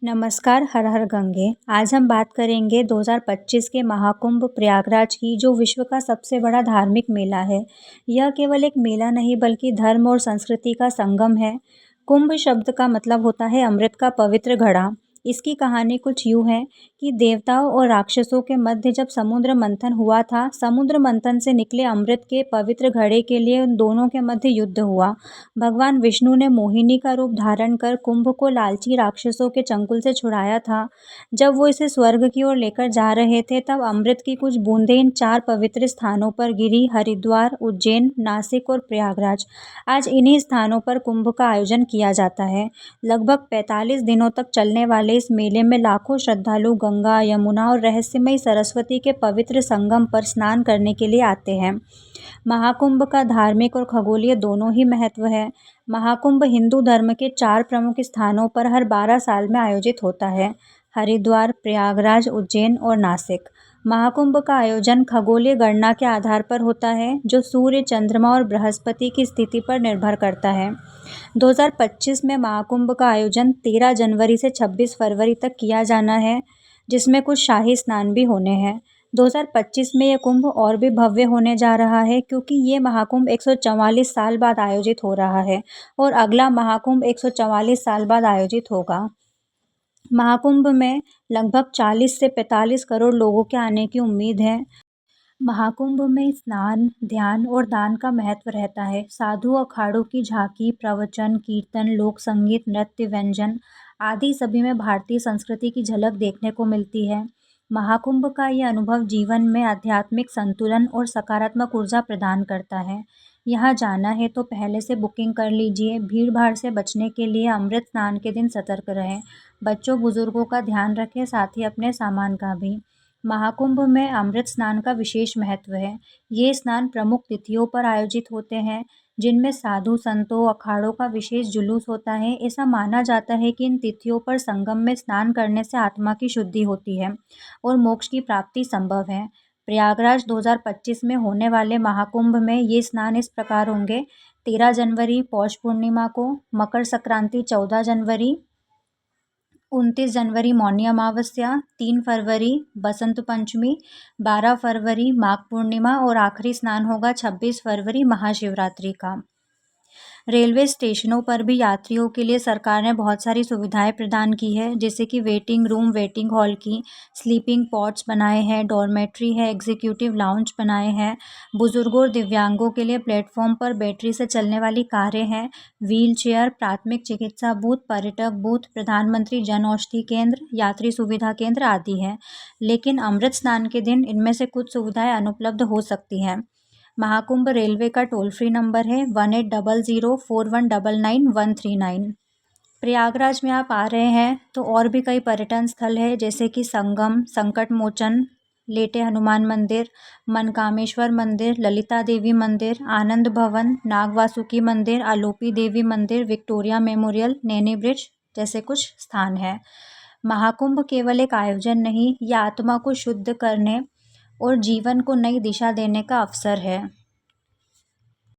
नमस्कार, हर हर गंगे। आज हम बात करेंगे 2025 के महाकुंभ प्रयागराज की, जो विश्व का सबसे बड़ा धार्मिक मेला है। यह केवल एक मेला नहीं बल्कि धर्म और संस्कृति का संगम है। कुंभ शब्द का मतलब होता है अमृत का पवित्र घड़ा। इसकी कहानी कुछ यूँ है कि देवताओं और राक्षसों के मध्य जब समुद्र मंथन हुआ था, समुद्र मंथन से निकले अमृत के पवित्र घड़े के लिए उन दोनों के मध्य युद्ध हुआ। भगवान विष्णु ने मोहिनी का रूप धारण कर कुंभ को लालची राक्षसों के चंगुल से छुड़ाया था। जब वो इसे स्वर्ग की ओर लेकर जा रहे थे, तब अमृत की कुछ बूंदें इन 4 पवित्र स्थानों पर गिरी: हरिद्वार, उज्जैन, नासिक और प्रयागराज। आज इन्हीं स्थानों पर कुंभ का आयोजन किया जाता है। लगभग 45 दिनों तक चलने वाले इस मेले में लाखों श्रद्धालु गंगा, यमुना और रहस्यमयी सरस्वती के पवित्र संगम पर स्नान करने के लिए आते हैं। महाकुंभ का धार्मिक और खगोलीय दोनों ही महत्व है। महाकुंभ हिंदू धर्म के 4 प्रमुख स्थानों पर हर 12 साल में आयोजित होता है: हरिद्वार, प्रयागराज, उज्जैन और नासिक। महाकुंभ का आयोजन खगोलीय गणना के आधार पर होता है, जो सूर्य, चंद्रमा और बृहस्पति की स्थिति पर निर्भर करता है। 2025 में महाकुंभ का आयोजन 13 जनवरी से 26 फरवरी तक किया जाना है, जिसमें कुछ शाही स्नान भी होने हैं। 2025 में यह कुंभ और भी भव्य होने जा रहा है, क्योंकि ये महाकुंभ 144 साल बाद आयोजित हो रहा है और अगला महाकुंभ 144 साल बाद आयोजित होगा। महाकुंभ में लगभग 40 से 45 करोड़ लोगों के आने की उम्मीद है। महाकुंभ में स्नान, ध्यान और दान का महत्व रहता है। साधु अखाड़ों की झांकी, प्रवचन, कीर्तन, लोक संगीत, नृत्य, व्यंजन आदि सभी में भारतीय संस्कृति की झलक देखने को मिलती है। महाकुंभ का ये अनुभव जीवन में आध्यात्मिक संतुलन और सकारात्मक ऊर्जा प्रदान करता है। यहाँ जाना है तो पहले से बुकिंग कर लीजिए। भीड़ भाड़ से बचने के लिए अमृत स्नान के दिन सतर्क रहें। बच्चों बुजुर्गों का ध्यान रखें, साथ ही अपने सामान का भी। महाकुंभ में अमृत स्नान का विशेष महत्व है। ये स्नान प्रमुख तिथियों पर आयोजित होते हैं, जिनमें साधु संतों, अखाड़ों का विशेष जुलूस होता है। ऐसा माना जाता है कि इन तिथियों पर संगम में स्नान करने से आत्मा की शुद्धि होती है और मोक्ष की प्राप्ति संभव है। प्रयागराज 2025 में होने वाले महाकुंभ में ये स्नान इस प्रकार होंगे: 13 जनवरी पौष पूर्णिमा को, मकर संक्रांति 14 जनवरी, 29 जनवरी मौनी अमावस्या, 3 फरवरी बसंत पंचमी, 12 फरवरी माघ पूर्णिमा और आखिरी स्नान होगा 26 फरवरी महाशिवरात्रि का। रेलवे स्टेशनों पर भी यात्रियों के लिए सरकार ने बहुत सारी सुविधाएं प्रदान की है, जैसे कि वेटिंग रूम, वेटिंग हॉल की, स्लीपिंग पॉड्स बनाए हैं, डॉर्मेट्री है, एग्जीक्यूटिव लाउंज बनाए हैं। बुजुर्गों और दिव्यांगों के लिए प्लेटफॉर्म पर बैटरी से चलने वाली कारें हैं, व्हील चेयर, प्राथमिक चिकित्सा बूथ, पर्यटक बूथ, प्रधानमंत्री जन औषधि केंद्र, यात्री सुविधा केंद्र आदि हैं। लेकिन अमृत स्नान के दिन इनमें से कुछ सुविधाएं अनुपलब्ध हो सकती हैं। महाकुंभ रेलवे का टोल फ्री नंबर है 180041999139। प्रयागराज में आप आ रहे हैं तो और भी कई पर्यटन स्थल है, जैसे कि संगम, संकट मोचन, लेटे हनुमान मंदिर, मनकामेश्वर मंदिर, ललिता देवी मंदिर, आनंद भवन, नागवासुकी मंदिर, आलोपी देवी मंदिर, विक्टोरिया मेमोरियल, नैनी ब्रिज जैसे कुछ स्थान हैं। महाकुंभ केवल एक आयोजन नहीं, यह आत्मा को शुद्ध करने और जीवन को नई दिशा देने का अवसर है।